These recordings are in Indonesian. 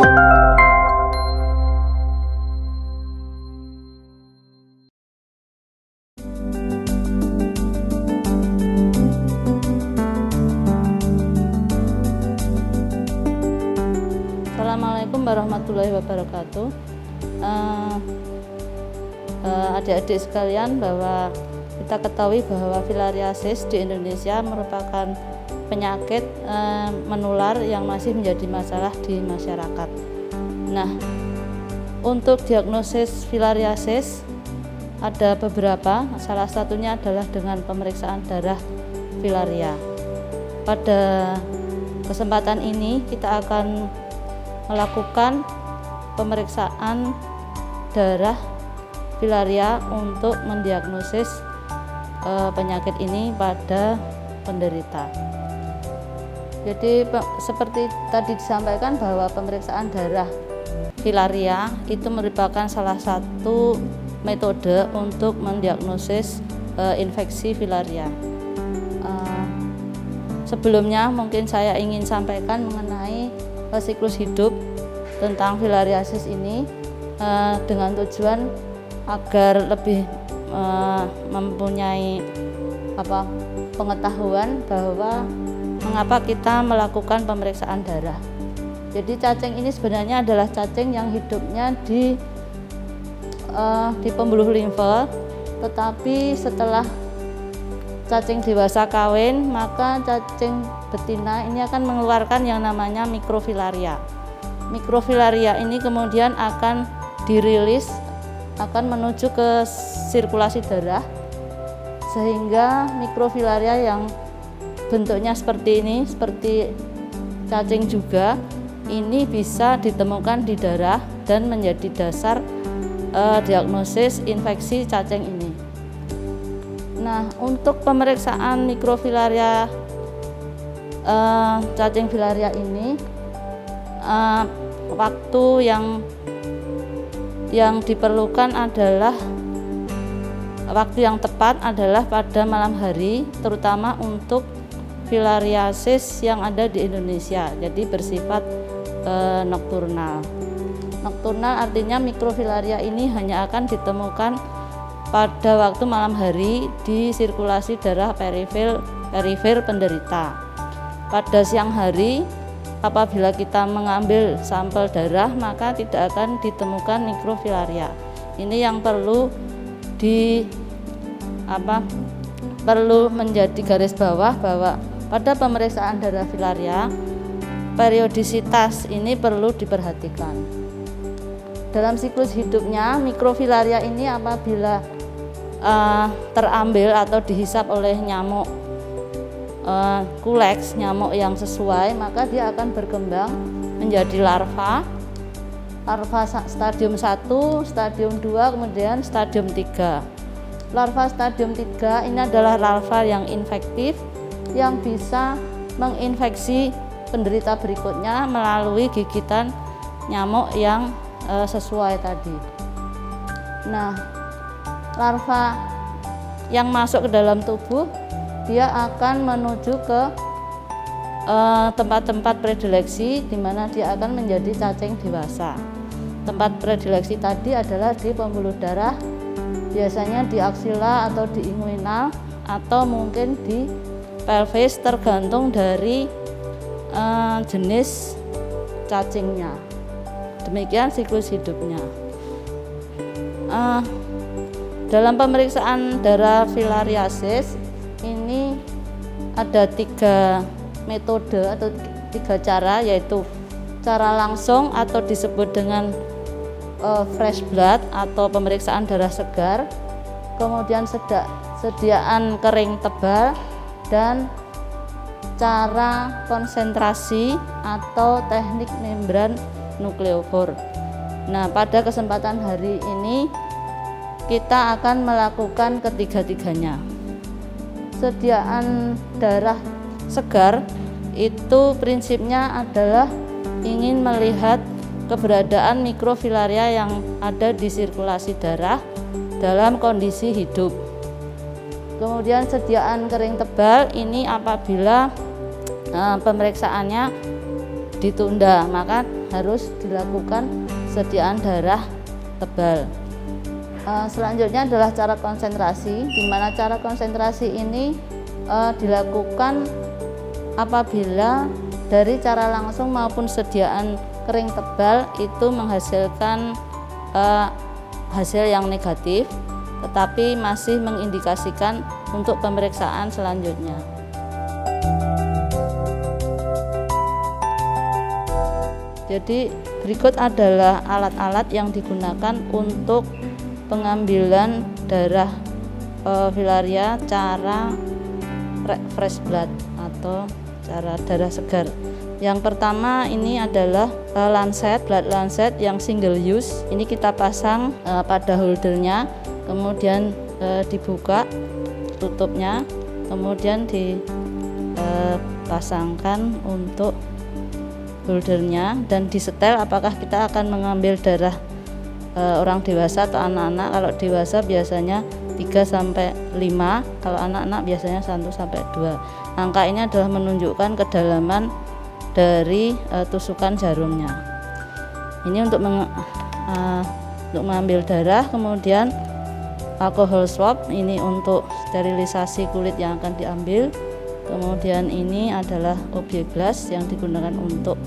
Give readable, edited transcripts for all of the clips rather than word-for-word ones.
Assalamualaikum warahmatullahi wabarakatuh. Adik-adik sekalian, bahwa kita ketahui bahwa filariasis di Indonesia merupakan penyakit menular yang masih menjadi masalah di masyarakat. Nah, untuk diagnosis filariasis ada beberapa, salah satunya adalah dengan pemeriksaan darah filaria. Pada kesempatan ini kita akan melakukan pemeriksaan darah filaria untuk mendiagnosis penyakit ini pada penderita. Jadi seperti tadi disampaikan bahwa pemeriksaan darah filaria itu merupakan salah satu metode untuk mendiagnosis infeksi filaria. Sebelumnya mungkin saya ingin sampaikan mengenai siklus hidup tentang filariasis ini dengan tujuan agar lebih mempunyai pengetahuan bahwa mengapa kita melakukan pemeriksaan darah. Jadi cacing ini sebenarnya adalah cacing yang hidupnya di pembuluh limfa, tetapi setelah cacing dewasa kawin, maka cacing betina ini akan mengeluarkan yang namanya mikrofilaria. Mikrofilaria ini kemudian akan dirilis, akan menuju ke sirkulasi darah, sehingga mikrofilaria yang bentuknya seperti ini, seperti cacing juga, ini bisa ditemukan di darah dan menjadi dasar diagnosis infeksi cacing ini. Nah, untuk pemeriksaan mikrofilaria cacing filaria ini, waktu yang diperlukan adalah waktu yang tepat adalah pada malam hari, terutama untuk filariasis yang ada di Indonesia. Jadi bersifat nokturnal. Nokturnal artinya mikrofilaria ini hanya akan ditemukan pada waktu malam hari di sirkulasi darah perifer penderita. Pada siang hari, apabila kita mengambil sampel darah, maka tidak akan ditemukan mikrofilaria. Ini yang perlu menjadi garis bawah, bahwa pada pemeriksaan darah filaria, periodisitas ini perlu diperhatikan. Dalam siklus hidupnya, mikrofilaria ini apabila terambil atau dihisap oleh nyamuk kuleks, nyamuk yang sesuai, maka dia akan berkembang menjadi larva stadium 1, stadium 2, kemudian stadium 3. Larva stadium 3 ini adalah larva yang infektif, yang bisa menginfeksi penderita berikutnya melalui gigitan nyamuk yang sesuai tadi. Nah, larva yang masuk ke dalam tubuh, dia akan menuju ke tempat-tempat predileksi di mana dia akan menjadi cacing dewasa. Tempat predileksi tadi adalah di pembuluh darah, biasanya di aksila atau di inguinal, atau mungkin di pelvis, tergantung dari jenis cacingnya. Demikian siklus hidupnya. Dalam pemeriksaan darah filariasis ini ada 3 metode atau 3 cara, yaitu cara langsung atau disebut dengan fresh blood atau pemeriksaan darah segar, kemudian sediaan kering tebal, dan cara konsentrasi atau teknik membran nukleofor. Nah, pada kesempatan hari ini kita akan melakukan ketiga-tiganya. Sediaan darah segar itu prinsipnya adalah ingin melihat keberadaan mikrofilaria yang ada di sirkulasi darah dalam kondisi hidup. Kemudian sediaan kering tebal ini apabila pemeriksaannya ditunda, maka harus dilakukan sediaan darah tebal. Selanjutnya adalah cara konsentrasi, di mana cara konsentrasi ini dilakukan apabila dari cara langsung maupun sediaan kering tebal itu menghasilkan hasil yang negatif, tetapi masih mengindikasikan untuk pemeriksaan selanjutnya. Jadi berikut adalah alat-alat yang digunakan untuk pengambilan darah filaria cara fresh blood atau cara darah segar. Yang pertama ini adalah blood lancet yang single use. Ini kita pasang pada holdernya, kemudian dibuka tutupnya, kemudian dipasangkan untuk holdernya dan disetel apakah kita akan mengambil darah orang dewasa atau anak-anak. Kalau dewasa biasanya 3-5, kalau anak-anak biasanya 1-2. Angka ini adalah menunjukkan kedalaman dari tusukan jarumnya. Ini untuk mengambil darah. Kemudian alkohol swab, ini untuk sterilisasi kulit yang akan diambil. Kemudian ini adalah objek glass yang digunakan untuk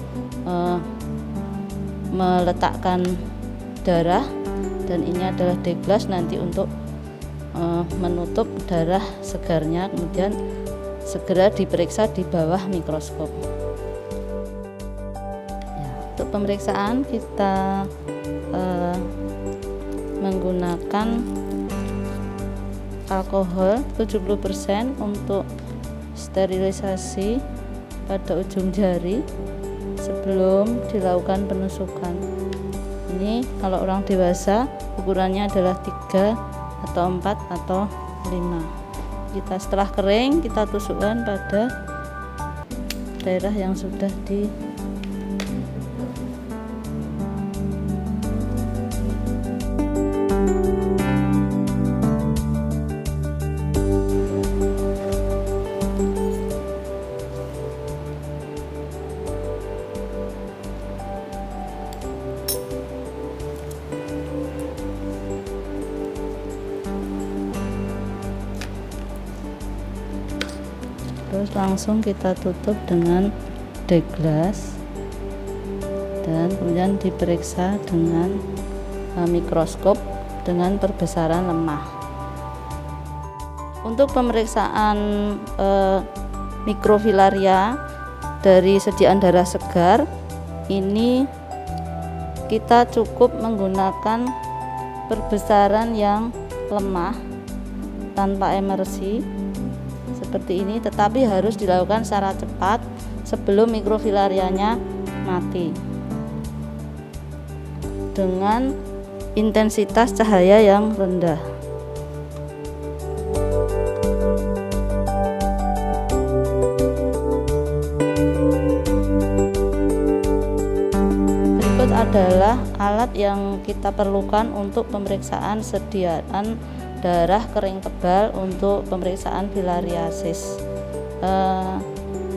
meletakkan darah, dan ini adalah deglass nanti untuk menutup darah segarnya, kemudian segera diperiksa di bawah mikroskop. Ya, untuk pemeriksaan kita menggunakan alkohol 70% untuk sterilisasi pada ujung jari sebelum dilakukan penusukan. Ini kalau orang dewasa ukurannya adalah 3 atau 4 atau 5. Kita setelah kering kita tusukkan pada daerah yang sudah di terus langsung kita tutup dengan deglass dan kemudian diperiksa dengan mikroskop dengan perbesaran lemah. Untuk pemeriksaan mikrofilaria dari sediaan darah segar ini kita cukup menggunakan perbesaran yang lemah tanpa emersi seperti ini, tetapi harus dilakukan secara cepat sebelum mikrofilarianya mati dengan intensitas cahaya yang rendah. Berikut adalah alat yang kita perlukan untuk pemeriksaan sediaan darah kering tebal untuk pemeriksaan filariasis.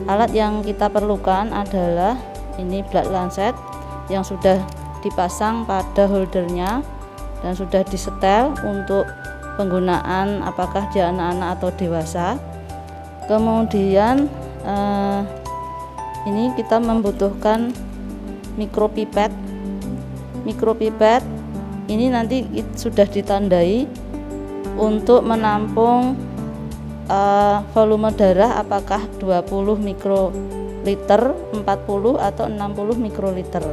Alat yang kita perlukan adalah ini blood lancet yang sudah dipasang pada holdernya dan sudah disetel untuk penggunaan apakah dia anak-anak atau dewasa. Kemudian ini kita membutuhkan mikropipet. Mikropipet ini nanti sudah ditandai untuk menampung volume darah apakah 20 mikroliter, 40 atau 60 mikroliter.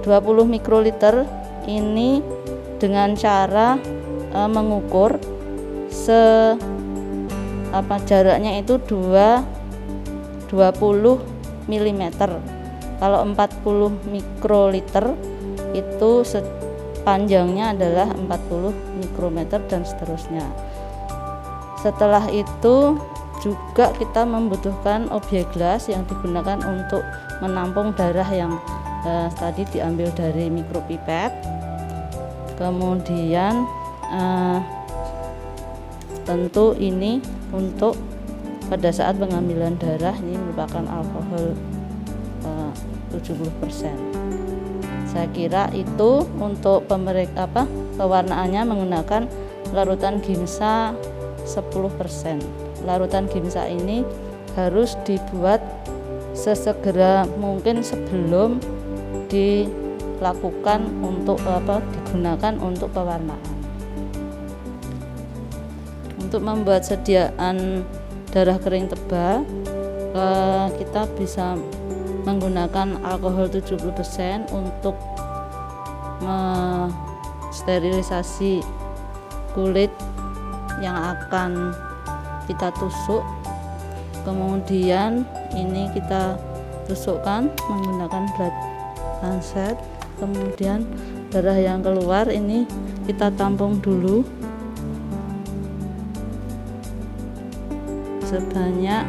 20 mikroliter ini dengan cara mengukur jaraknya itu 20 mm. Kalau 40 mikroliter itu panjangnya adalah 40 mikrometer dan seterusnya. Setelah itu juga kita membutuhkan objek glass yang digunakan untuk menampung darah yang tadi diambil dari mikropipet. Kemudian tentu ini untuk pada saat pengambilan darah ini merupakan alkohol 70%. Saya kira itu untuk pewarnaannya menggunakan larutan Gimsa 10%. Larutan Gimsa ini harus dibuat sesegera mungkin sebelum dilakukan digunakan untuk pewarnaan. Untuk membuat sediaan darah kering tebal, kita bisa menggunakan alkohol 70% untuk sterilisasi kulit yang akan kita tusuk. Kemudian ini kita tusukkan menggunakan blood lancet. Kemudian darah yang keluar ini kita tampung dulu sebanyak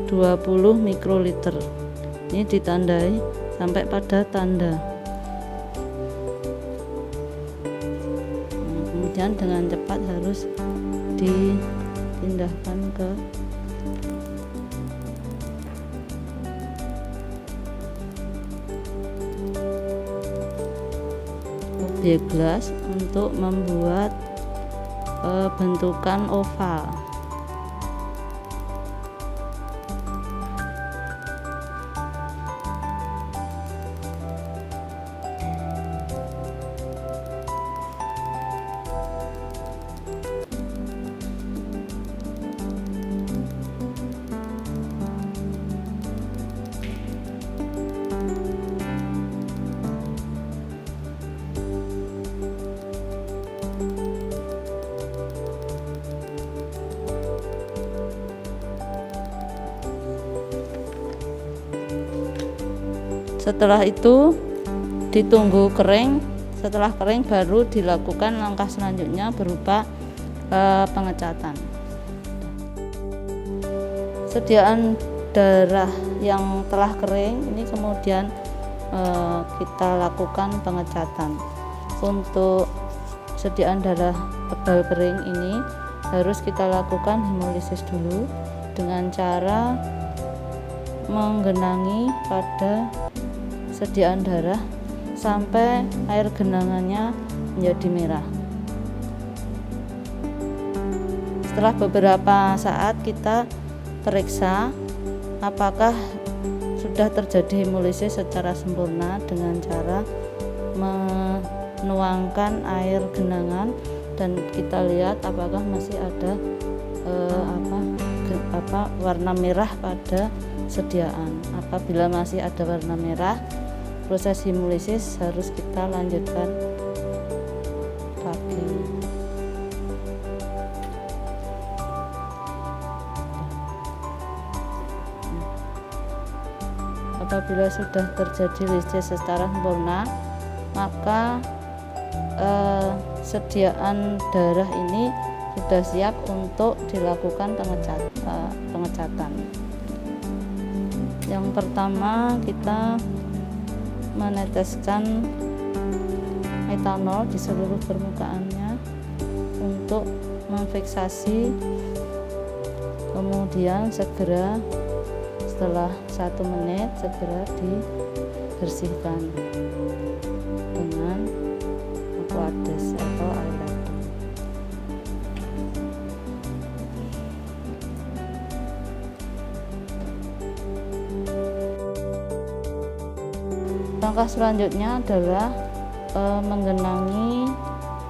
20 mikroliter. Ini ditandai sampai pada tanda. Kemudian dengan cepat harus dipindahkan ke objek gelas untuk membuat bentukan oval. Setelah itu ditunggu kering. Setelah kering baru dilakukan langkah selanjutnya berupa pengecatan. Sediaan darah yang telah kering ini kemudian kita lakukan pengecatan. Untuk sediaan darah tebal kering ini harus kita lakukan hemolisis dulu dengan cara menggenangi pada sediaan darah sampai air genangannya menjadi merah. Setelah beberapa saat kita periksa apakah sudah terjadi hemolisis secara sempurna dengan cara menuangkan air genangan dan kita lihat apakah masih ada warna merah pada sediaan. Apabila masih ada warna merah, proses hemolisis harus kita lanjutkan lagi. Apabila sudah terjadi hemolisis secara sempurna, maka sediaan darah ini sudah siap untuk dilakukan pengecatan. Yang pertama kita meneteskan metanol di seluruh permukaannya untuk memfiksasi, kemudian segera setelah 1 menit segera dibersihkan dengan aquades atau air ledeng. Langkah selanjutnya adalah menggenangi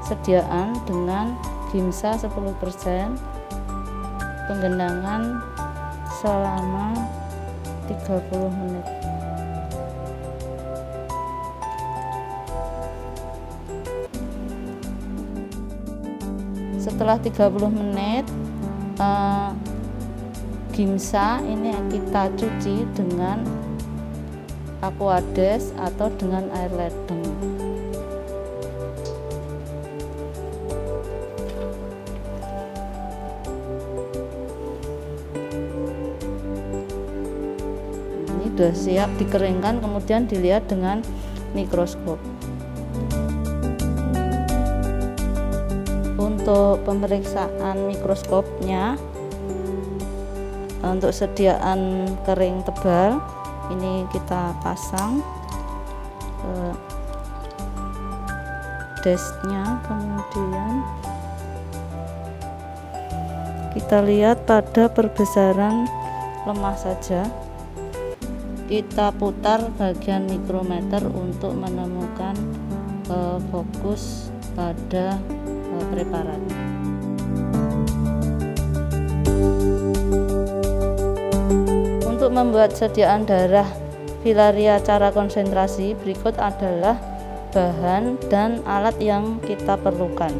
sediaan dengan Gimsa 10%, penggenangan selama 30 menit. Setelah 30 menit Gimsa ini kita cuci dengan aquades atau dengan air ledeng. Ini sudah siap dikeringkan, kemudian dilihat dengan mikroskop. Untuk pemeriksaan mikroskopnya Untuk sediaan kering tebal ini kita pasang desknya, kemudian kita lihat pada perbesaran lemah saja, kita putar bagian mikrometer untuk menemukan fokus pada preparat. Untuk membuat sediaan darah filaria cara konsentrasi, berikut adalah bahan dan alat yang kita perlukan.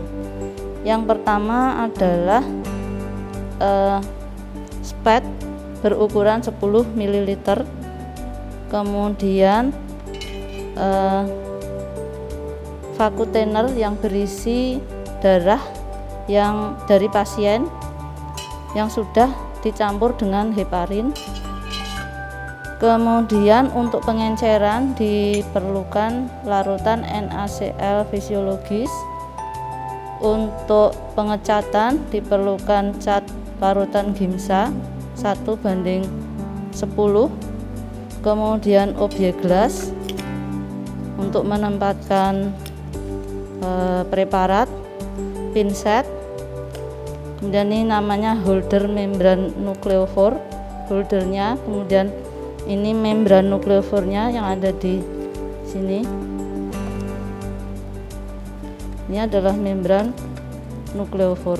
Yang pertama adalah spet berukuran 10 ml, kemudian vakutener yang berisi darah yang dari pasien yang sudah dicampur dengan heparin. Kemudian untuk pengenceran diperlukan larutan NaCl fisiologis. Untuk pengecatan diperlukan cat larutan Gimsa 1:10. Kemudian obyek gelas untuk menempatkan preparat, pinset. Kemudian ini namanya holder membran nukleofor, holdernya. Kemudian ini membran nukleofornya yang ada di sini. Ini adalah membran nukleofor.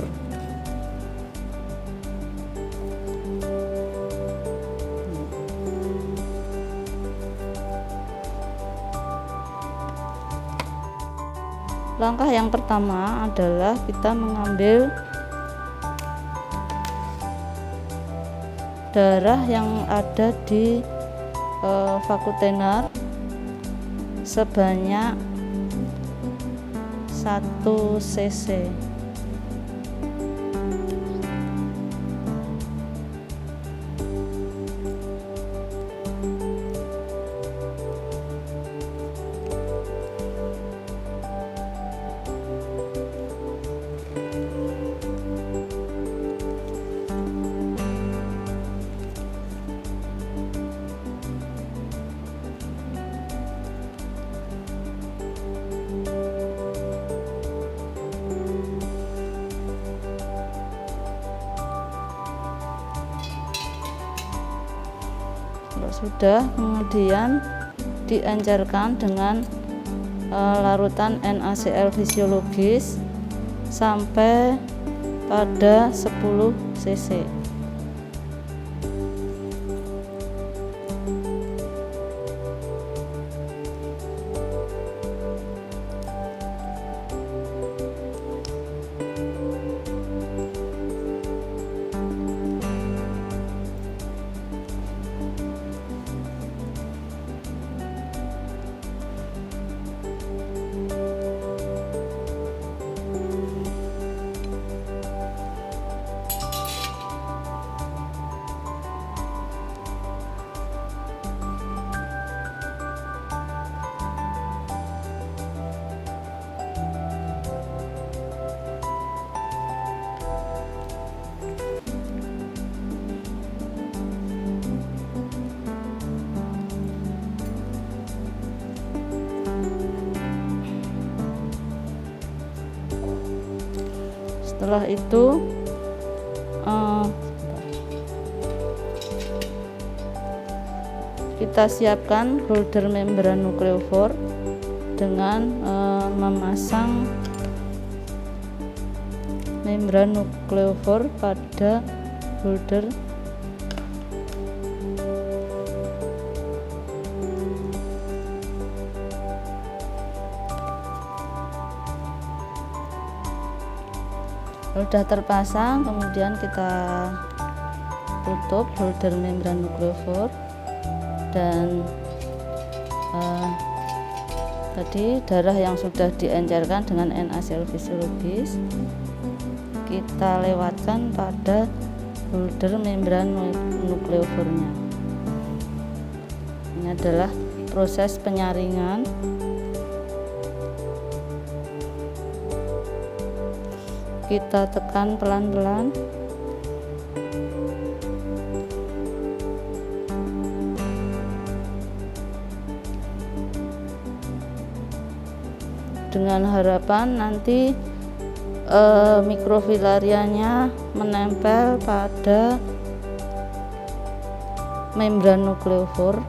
Langkah yang pertama adalah kita mengambil darah yang ada di vakutener sebanyak 1 cc. Kalau sudah, kemudian diencerkan dengan larutan NaCl fisiologis sampai pada 10 cc. Setelah itu kita siapkan holder membran nukleofor dengan memasang membran nukleofor pada holder. Sudah terpasang, kemudian kita tutup holder membran nukleofor, dan tadi darah yang sudah diencerkan dengan NaCl fisiologis kita lewatkan pada holder membran nukleofornya. Ini adalah proses penyaringan. Kita tekan pelan-pelan. dengan harapan nanti mikrofilarianya menempel pada membran nukleofor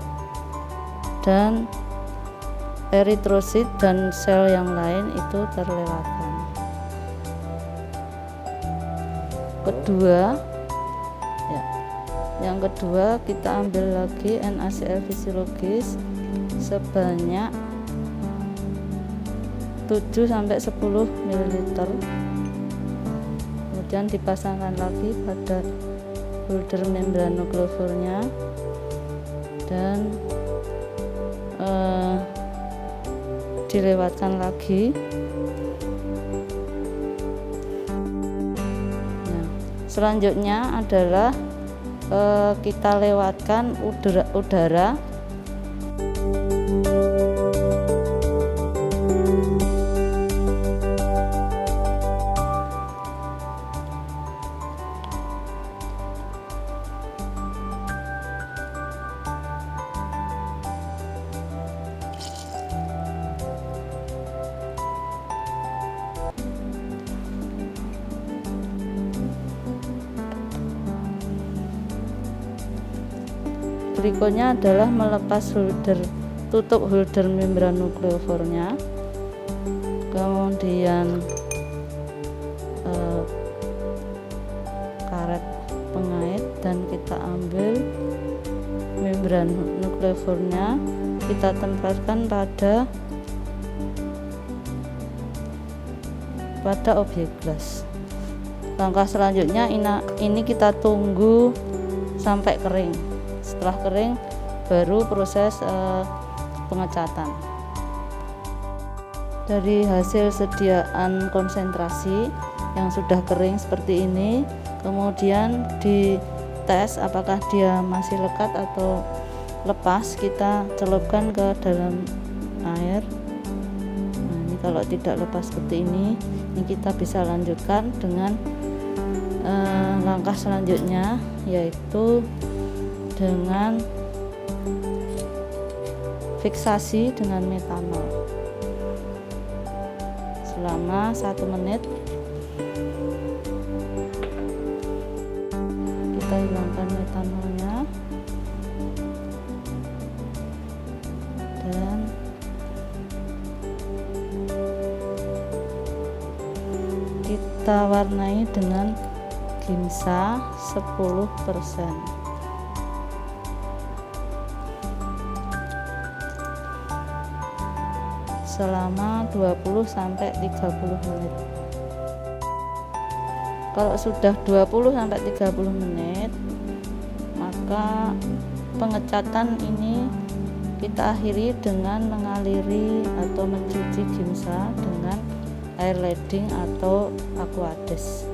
dan eritrosit dan sel yang lain itu terlewatkan. Yang kedua kita ambil lagi NaCl fisiologis sebanyak 7-10 ml, kemudian dipasangkan lagi pada holder membran nukleofornya dan dilewatkan lagi. Nah, selanjutnya adalah kita lewatkan udara. Berikutnya adalah melepas tutup holder membran nukleofornya, kemudian karet pengait, dan kita ambil membran nukleofornya, kita tempatkan pada objek gelas. Langkah selanjutnya ini kita tunggu sampai kering. Setelah kering baru proses pengecatan. Dari hasil sediaan konsentrasi yang sudah kering seperti ini, kemudian dites apakah dia masih lekat atau lepas, kita celupkan ke dalam air. Nah, ini kalau tidak lepas seperti ini kita bisa lanjutkan dengan langkah selanjutnya, yaitu dengan fiksasi dengan metanol selama 1 menit. Kita hilangkan metanolnya dan kita warnai dengan gimsa 10%. Selama 20-30 menit. Kalau sudah 20-30 menit, maka pengecatan ini kita akhiri dengan mengaliri atau mencuci gimsa dengan air leding atau aquades.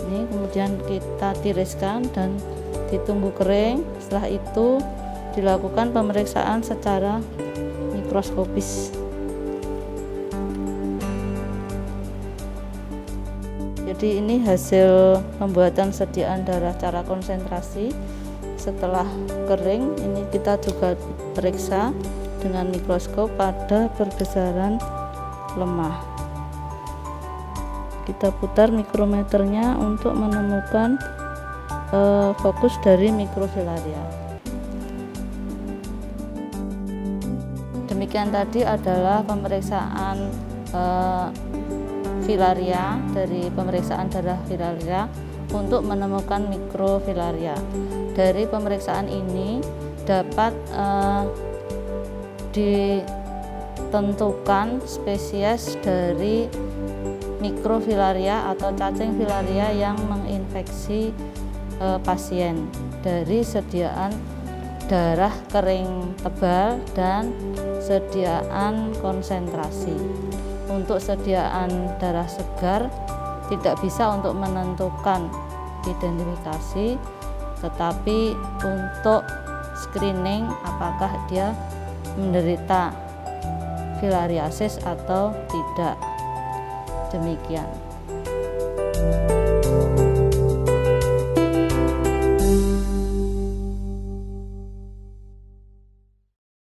Ini kemudian kita tiriskan dan ditunggu kering. Setelah itu dilakukan pemeriksaan secara mikroskopis. Jadi ini hasil pembuatan sediaan darah cara konsentrasi. Setelah kering, ini kita juga periksa dengan mikroskop pada perbesaran lemah. Kita putar mikrometernya untuk menemukan fokus dari mikrofilaria. Demikian tadi adalah pemeriksaan filaria, dari pemeriksaan darah filaria untuk menemukan mikrofilaria. Dari pemeriksaan ini dapat ditentukan spesies dari mikrofilaria atau cacing filaria yang menginfeksi pasien dari sediaan darah kering tebal dan sediaan konsentrasi. Untuk sediaan darah segar tidak bisa untuk menentukan identifikasi, tetapi untuk screening apakah dia menderita filariasis atau tidak. Demikian.